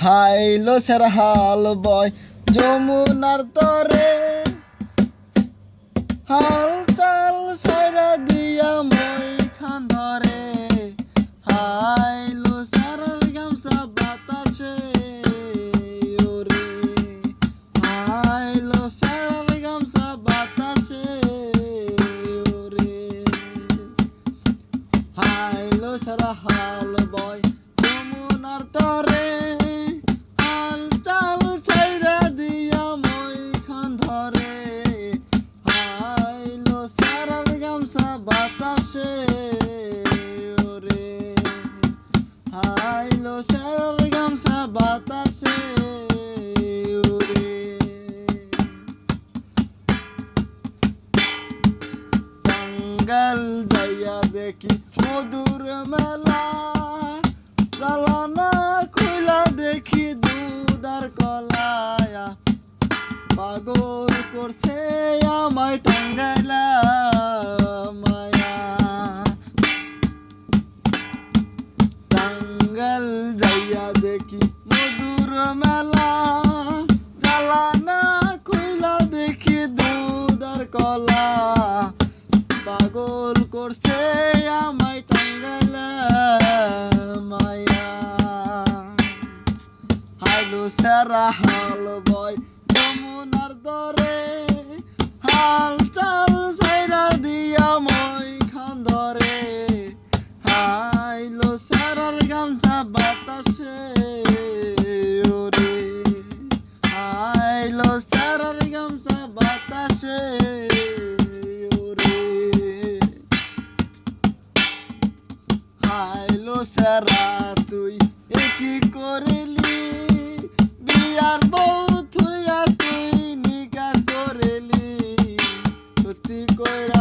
হাইলো sir হাল বয় যমুনার তরে, হাল চাল সাইরা দিয়া মই খান ধরে। হাইলো স্যারের গামছা বাতাসে ওরে, হাইলো স্যারের গামছা বাতাসে ওরে। হাইলো স্যার হাল বয় যমুনার তরে, হাল চাল সাইরা দিয়া মই খান ধরে। হাইলো স্যারের গামছা বাতাসে ওরে, হাইলো স্যারের গামছা বাতাসে ওরে। টাঙ্গাইল যাইয়া দেখি মধুর মেলা, জালানা খুইলা দেখি দুধ আর কলায়া। পাগল করছে আমায় টাঙ্গাইলা মায়া। টাঙ্গাইল যাইয়া দেখি মধুর মেলা, জালানা খুইলা দেখি দুধ আর কলা। পাগল করছে আমায় টাঙ্গাইলা মায়া। হাইলো স্যারা হাল বয় যমুনার দরে, হাল চাল সাইরা দিয়া মই খান ধরে। হাইলো স্যারার গামছা বাতাসে ওরে, হাইলো স্যারার গামছা বাতাসে ওরে। হাইলো স্যারা তুই কি করিলি, বিয়ার বউ থুইয়া তুই নিকা করিলি। সত্যি কইরা